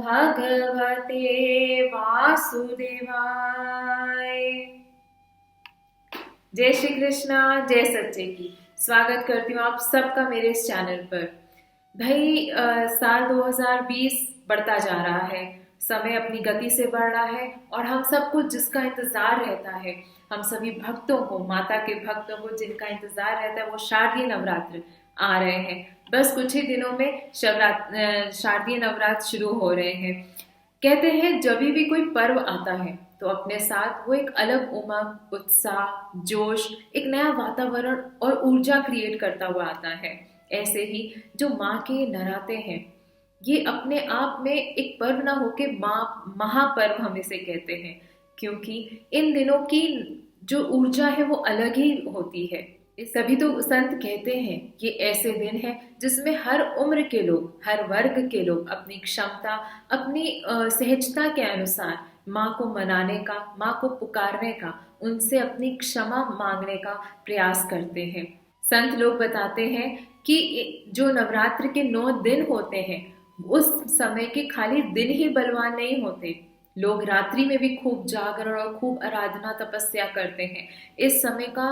भगवते वासुदेवाय। जय श्री कृष्णा, जय सच्चे की। स्वागत करती हूँ आप सबका मेरे इस चैनल पर। भाई साल 2020 बढ़ता जा रहा है, समय अपनी गति से बढ़ रहा है और हम सबको जिसका इंतजार रहता है, हम सभी भक्तों को, माता के भक्तों को जिनका इंतजार रहता है, वो शारदीय नवरात्र आ रहे हैं। बस कुछ ही दिनों में शारदीय नवरात्र शुरू हो रहे हैं। कहते हैं जब भी कोई पर्व आता है तो अपने साथ वो एक अलग उमंग, उत्साह, जोश, एक नया वातावरण और ऊर्जा क्रिएट करता हुआ आता है। ऐसे ही जो माँ के नराते हैं, ये अपने आप में एक पर्व ना होके माँ महापर्व हम इसे कहते हैं, क्योंकि इन दिनों की जो ऊर्जा है वो अलग ही होती है। तभी तो संत कहते हैं ये ऐसे दिन हैं जिसमें हर उम्र के लोग, हर वर्ग के लोग अपनी क्षमता, अपनी सहजता के अनुसार माँ को मनाने का, माँ को पुकारने का, उनसे अपनी क्षमा मांगने का प्रयास करते हैं। संत लोग बताते हैं कि जो नवरात्र के 9 दिन होते हैं, उस समय के खाली दिन ही बलवान नहीं होते, लोग रात्रि में भी खूब जागरण और खूब आराधना तपस्या करते हैं। इस समय का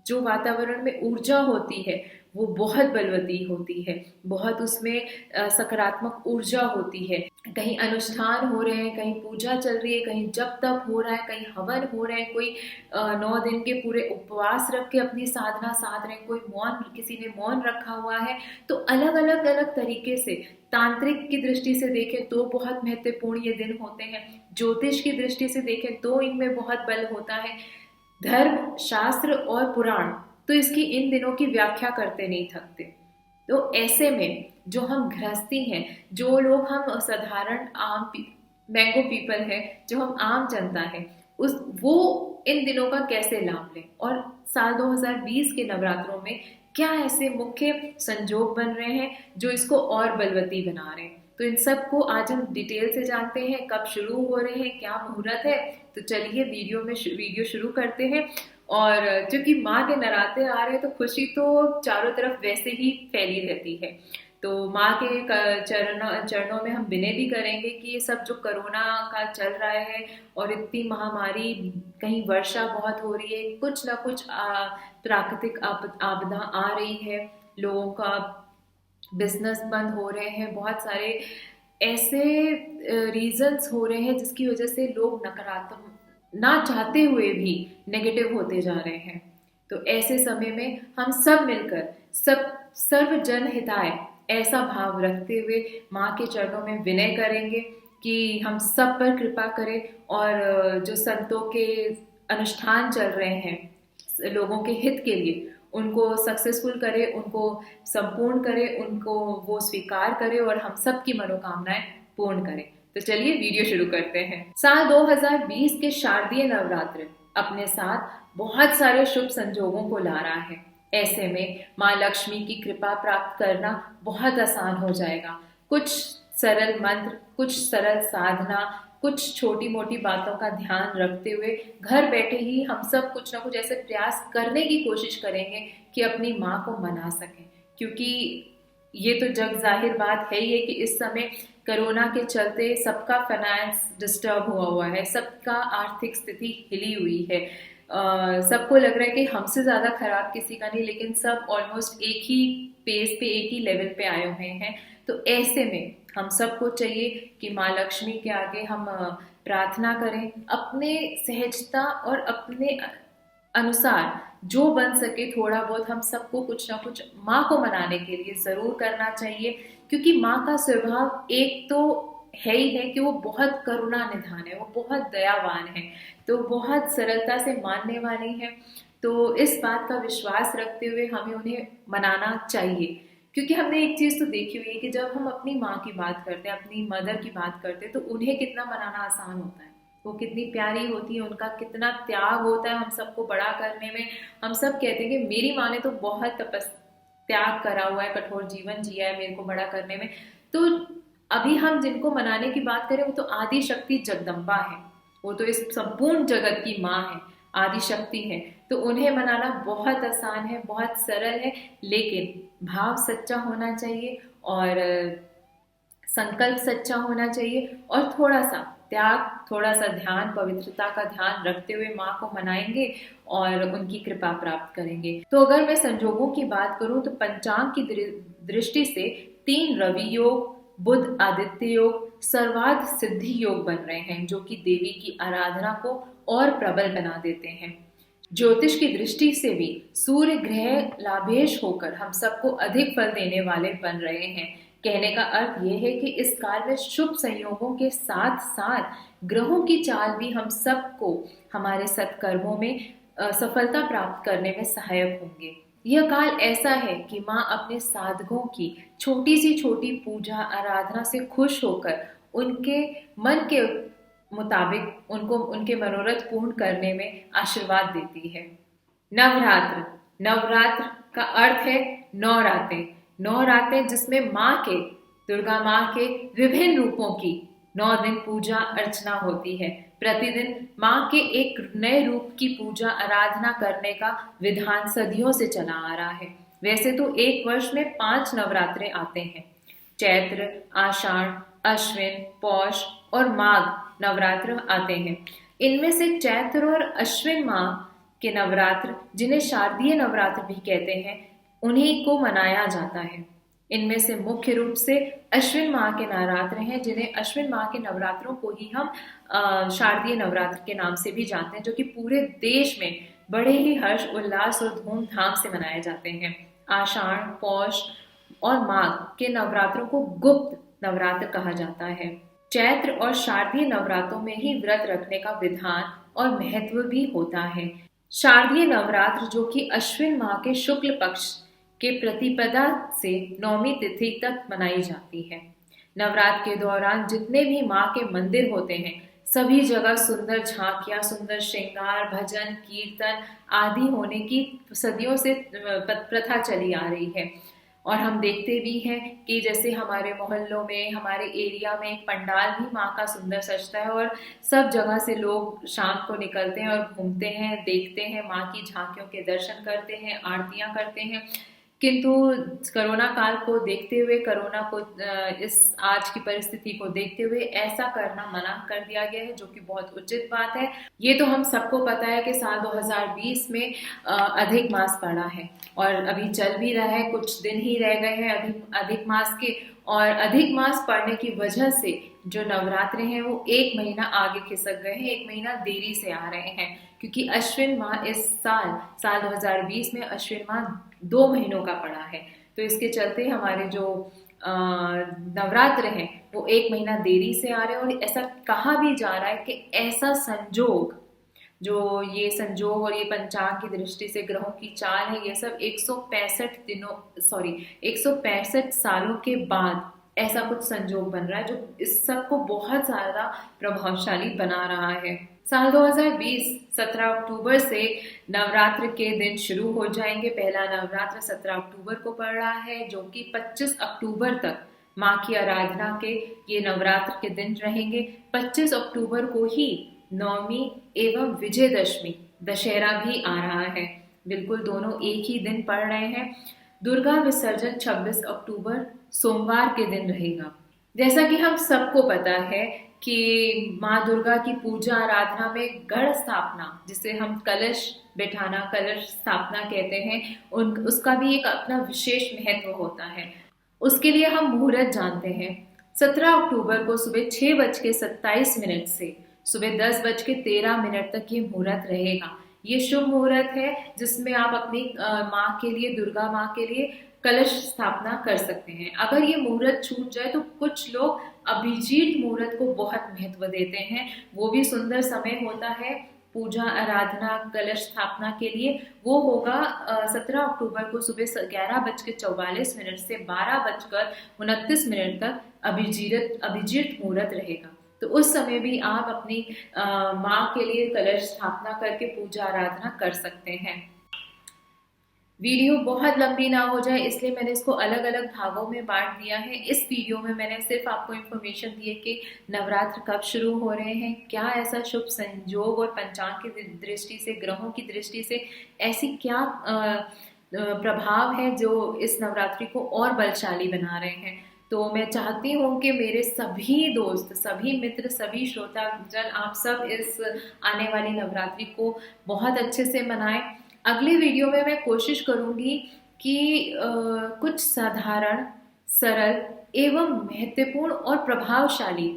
जो वातावरण में ऊर्जा होती है वो बहुत बलवती होती है, बहुत उसमें सकारात्मक ऊर्जा होती है। कहीं अनुष्ठान हो रहे हैं, कहीं पूजा चल रही है, कहीं जप तप हो रहा है, कहीं हवन हो रहे हैं, कोई 9 दिन के पूरे उपवास रख के अपनी साधना साध रहे हैं, कोई मौन, किसी ने मौन रखा हुआ है। तो अलग अलग तरीके से तांत्रिक की दृष्टि से देखें तो बहुत महत्वपूर्ण ये दिन होते हैं, ज्योतिष की दृष्टि से देखें तो इनमें बहुत बल होता है। धर्म, शास्त्र और पुराण तो इसकी इन दिनों की व्याख्या करते नहीं थकते। तो ऐसे में जो हम गृहस्थी हैं, जो लोग हम साधारण मैंगो पीपल है, जो हम आम जनता है, वो इन दिनों का कैसे लाभ लें और साल 2020 के नवरात्रों में क्या ऐसे मुख्य संजोग बन रहे हैं जो इसको और बलवती बना रहे हैं। तो इन सब को आज हम डिटेल से जानते हैं, कब शुरू हो रहे हैं, क्या मुहूर्त है। तो चलिए वीडियो शुरू करते हैं। और क्योंकि माँ के नराते आ रहे हैं तो खुशी तो चारों तरफ वैसे ही फैली रहती है। तो माँ के चरणों में हम विनय भी करेंगे कि ये सब जो कोरोना का चल रहा है और इतनी महामारी, कहीं वर्षा बहुत हो रही है, कुछ ना कुछ प्राकृतिक आपदा आ रही है, लोगों का बिजनेस बंद हो रहे हैं, बहुत सारे ऐसे रीजंस हो रहे हैं जिसकी वजह से लोग नकारात्मक, ना चाहते हुए भी नेगेटिव होते जा रहे हैं। तो ऐसे समय में हम सब मिलकर सर्व जन हिताय ऐसा भाव रखते हुए माँ के चरणों में विनय करेंगे कि हम सब पर कृपा करें और जो संतों के अनुष्ठान चल रहे हैं लोगों के हित के लिए, उनको सक्सेसफुल करे, उनको संपूर्ण करे, उनको वो स्वीकार करे और हम सब की मनोकामनाएं पूर्ण करें। तो चलिए वीडियो शुरू करते हैं। साल 2020 के शारदीय नवरात्र अपने साथ बहुत सारे शुभ संजोगों को ला रहा है। ऐसे में माँ लक्ष्मी की कृपा प्राप्त करना बहुत आसान हो जाएगा। कुछ सरल मंत्र, कुछ सरल साधना, कुछ छोटी मोटी बातों का ध्यान रखते हुए घर बैठे ही हम सब कुछ ना कुछ ऐसे प्रयास करने की कोशिश करेंगे कि अपनी माँ को मना सकें। क्योंकि ये तो जग जाहिर बात है ही है कि इस समय कोरोना के चलते सबका फाइनेंस डिस्टर्ब हुआ है, सबका आर्थिक स्थिति हिली हुई है। सबको लग रहा है कि हमसे ज़्यादा खराब किसी का नहीं, लेकिन सब ऑलमोस्ट एक ही पेस पे, एक ही लेवल पे आए हुए हैं। तो ऐसे में हम सबको चाहिए कि माँ लक्ष्मी के आगे हम प्रार्थना करें, अपने सहजता और अपने अनुसार जो बन सके थोड़ा बहुत हम सबको कुछ ना कुछ माँ को मनाने के लिए ज़रूर करना चाहिए। क्योंकि माँ का स्वभाव एक तो है ही है कि वो बहुत करुणा निधान है, वो बहुत दयावान है, तो बहुत सरलता से मानने वाली है। तो इस बात का विश्वास रखते हुए हमें उन्हें मनाना चाहिए। क्योंकि हमने एक चीज़ तो देखी हुई है कि जब हम अपनी माँ की बात करते हैं, अपनी मदर की बात करते हैं, तो उन्हें कितना मनाना आसान होता है, वो कितनी प्यारी होती है, उनका कितना त्याग होता है हम सबको बड़ा करने में। हम सब कहते हैं कि मेरी माँ ने तो बहुत त्याग करा हुआ है, कठोर जीवन जिया है मेरे को बड़ा करने में। तो अभी हम जिनको मनाने की बात करें वो तो आदि शक्ति जगदम्बा है, वो तो इस संपूर्ण जगत की माँ है, आदि शक्ति है। तो उन्हें मनाना बहुत आसान है, बहुत सरल है, लेकिन भाव सच्चा होना चाहिए और संकल्प सच्चा होना चाहिए और थोड़ा सा त्याग, थोड़ा सा ध्यान, पवित्रता का ध्यान रखते हुए माँ को मनाएंगे और उनकी कृपा प्राप्त करेंगे। तो अगर मैं संजोगों की बात करूं तो पंचांग की दृष्टि से 3 रवि योग, बुध आदित्य योग, सर्वार्थ सिद्धि योग बन रहे हैं, जो कि देवी की आराधना को और प्रबल बना देते हैं। ज्योतिष की दृष्टि से भी सूर्य ग्रह लाभेश होकर हम सबको अधिक फल देने वाले बन रहे हैं। कहने का अर्थ यह है कि इस काल में शुभ संयोगों के साथ साथ ग्रहों की चाल भी हम सबको हमारे सत्कर्मों में सफलता प्राप्त करने में सहायक होंगे। यह काल ऐसा है कि माँ अपने साधकों की छोटी सी छोटी पूजा आराधना से खुश होकर उनके मन के मुताबिक उनको उनके मनोरथ पूर्ण करने में आशीर्वाद देती है। नवरात्र, नवरात्र का अर्थ है 9 रातें। 9 रातें जिसमें माँ के, दुर्गा माँ के विभिन्न रूपों की 9 दिन पूजा अर्चना होती है। प्रतिदिन माँ के एक नए रूप की पूजा आराधना करने का विधान सदियों से चला आ रहा है। वैसे तो एक वर्ष में 5 नवरात्रे आते हैं। चैत्र, आषाढ़, अश्विन, पौष और माघ नवरात्र आते हैं। इनमें से चैत्र और अश्विन माह के नवरात्र, जिन्हें शारदीय नवरात्र भी कहते हैं, उन्हीं को मनाया जाता है। इनमें से मुख्य रूप से अश्विन माह के नवरात्र हैं, जिन्हें अश्विन माह के नवरात्रों को ही हम शारदीय नवरात्र के नाम से भी जानते हैं, जो कि पूरे देश में बड़े ही हर्ष उल्लास और धूमधाम से मनाए जाते हैं। आषाढ़, पौष और माघ के नवरात्रों को गुप्त नवरात्र कहा जाता है। चैत्र और शारदीय नवरात्रों में ही व्रत रखने का विधान और महत्व भी होता है। शारदीय नवरात्र, जो कि अश्विन माह के शुक्ल पक्ष के प्रतिपदा से 9वीं तिथि तक मनाई जाती है। नवरात्र के दौरान जितने भी माँ के मंदिर होते हैं, सभी जगह सुंदर झांकियां, सुंदर श्रृंगार, भजन, कीर्तन आदि होने की सदियों से प्रथा चली आ रही है। और हम देखते भी हैं कि जैसे हमारे मोहल्लों में, हमारे एरिया में एक पंडाल भी माँ का सुंदर सजता है और सब जगह से लोग शाम को निकलते हैं और घूमते हैं, देखते हैं, माँ की झांकियों के दर्शन करते हैं, आरतियां करते हैं। किंतु कोरोना काल को देखते हुए, कोरोना को इस आज की परिस्थिति को देखते हुए ऐसा करना मना कर दिया गया है, जो कि बहुत उचित बात है। ये तो हम सबको पता है कि साल 2020 में अधिक मास पड़ा है और अभी चल भी रहा है, कुछ दिन ही रह गए हैं अधिक मास के। और अधिक मास पड़ने की वजह से जो नवरात्रे हैं वो 1 महीना आगे खिसक गए हैं, 1 महीना देरी से आ रहे हैं, क्योंकि अश्विन माह इस साल 2020 में अश्विन माह 2 महीनों का पड़ा है। तो इसके चलते हमारे जो नवरात्र हैं वो 1 महीना देरी से आ रहे हैं। और ऐसा कहा भी जा रहा है कि ऐसा संजोग, जो ये संजोग और ये पंचांग की दृष्टि से ग्रहों की चाल है, ये सब 165 सालों के बाद ऐसा कुछ संजोग बन रहा है, जो इस सब को बहुत ज्यादा प्रभावशाली बना रहा है। साल 2020 17 अक्टूबर से नवरात्र के दिन शुरू हो जाएंगे। पहला नवरात्र 17 अक्टूबर को पड़ रहा है, जो कि 25 अक्टूबर तक माँ की आराधना के ये नवरात्र के दिन रहेंगे। 25 अक्टूबर को ही 9वीं एवं विजयदशमी दशहरा भी आ रहा है। बिल्कुल दोनों एक ही दिन पड़ रहे हैं। दुर्गा विसर्जन 26 अक्टूबर सोमवार के दिन रहेगा। जैसा कि हम सबको पता है कि माँ दुर्गा की पूजा आराधना में गढ़ स्थापना, जिसे हम कलश बैठाना, कलश स्थापना कहते हैं, उसका भी एक अपना विशेष महत्व होता है। उसके लिए हम मुहूर्त जानते हैं। 17 अक्टूबर को सुबह 6:27 से सुबह 10:13 तक ये मुहूर्त रहेगा। ये शुभ मुहूर्त है जिसमें आप अपनी माँ के लिए, दुर्गा माँ के लिए कलश स्थापना कर सकते हैं। अगर ये मुहूर्त छूट जाए तो कुछ लोग अभिजीत मुहूर्त को बहुत महत्व देते हैं। वो भी सुंदर समय होता है पूजा आराधना कलश स्थापना के लिए। वो होगा 17 अक्टूबर को सुबह 11:44 से 12:29 तक अभिजीत मुहूर्त रहेगा। तो उस समय भी आप अपनी माँ के लिए कलश स्थापना करके पूजा आराधना कर सकते हैं। वीडियो बहुत लंबी ना हो जाए इसलिए मैंने इसको अलग अलग भागों में बांट दिया है। इस वीडियो में मैंने सिर्फ आपको इन्फॉर्मेशन दी है कि नवरात्र कब शुरू हो रहे हैं, क्या ऐसा शुभ संयोग और पंचांग की दृष्टि से, ग्रहों की दृष्टि से ऐसी क्या प्रभाव है जो इस नवरात्रि को और बलशाली बना रहे हैं। तो मैं चाहती हूँ कि मेरे सभी दोस्त, सभी मित्र, सभी श्रोताजन, आप सब इस आने वाली नवरात्रि को बहुत अच्छे से मनाएं। अगली वीडियो में मैं कोशिश करूँगी कि कुछ साधारण, सरल एवं महत्वपूर्ण और प्रभावशाली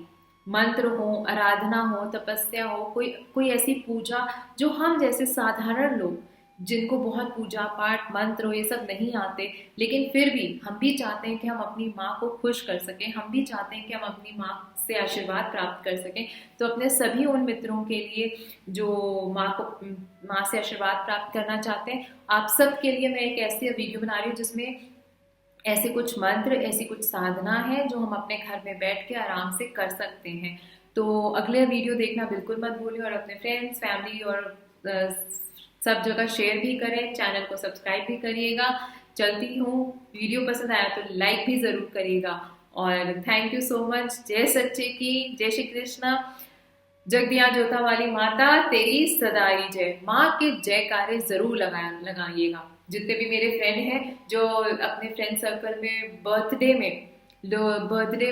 मंत्र हो, आराधना हो, तपस्या हो, कोई कोई ऐसी पूजा जो हम जैसे साधारण लोग, जिनको बहुत पूजा पाठ मंत्र हो ये सब नहीं आते, लेकिन फिर भी हम भी चाहते हैं कि हम अपनी माँ को खुश कर सकें, हम भी चाहते हैं कि हम अपनी माँ से आशीर्वाद प्राप्त कर सकें। तो अपने सभी उन मित्रों के लिए जो माँ से आशीर्वाद प्राप्त करना चाहते हैं, आप सब के लिए मैं एक ऐसी वीडियो बना रही हूँ जिसमें ऐसे कुछ मंत्र, ऐसी कुछ साधना है जो हम अपने घर में बैठ के आराम से कर सकते हैं। तो अगले वीडियो देखना बिल्कुल मत भूलिए और अपने फ्रेंड्स, फैमिली और सब जगह शेयर भी करें, चैनल को सब्सक्राइब भी करिएगा। चलती हूँ, वीडियो पसंद आया तो लाइक भी जरूर करिएगा। और थैंक यू सो मच। जय सच्चे की, जय श्री कृष्णा। जगदिया जोता वाली माता तेरी सदाई जय। माँ के जयकारे जरूर लगाइएगा। जितने भी मेरे फ्रेंड हैं जो अपने फ्रेंड सर्कल में बर्थडे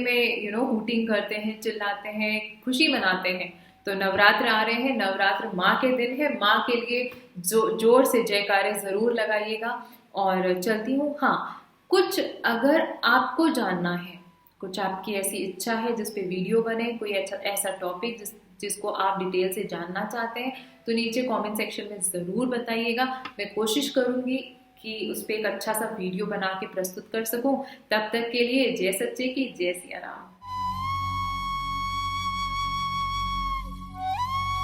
में हूटिंग करते हैं, चिल्लाते हैं, खुशी मनाते हैं, तो नवरात्र आ रहे हैं, नवरात्र माँ के दिन है, माँ के लिए जोर से जयकारे जरूर लगाइएगा। और चलती हूँ। हाँ, कुछ अगर आपको जानना है, कुछ आपकी ऐसी इच्छा है जिस पे वीडियो बने, कोई अच्छा ऐसा टॉपिक जिसको आप डिटेल से जानना चाहते हैं, तो नीचे कमेंट सेक्शन में ज़रूर बताइएगा। मैं कोशिश करूँगी कि उस पर एक अच्छा सा वीडियो बना के प्रस्तुत कर सकूँ। तब तक के लिए जय सच्चे की, जय सिया राम।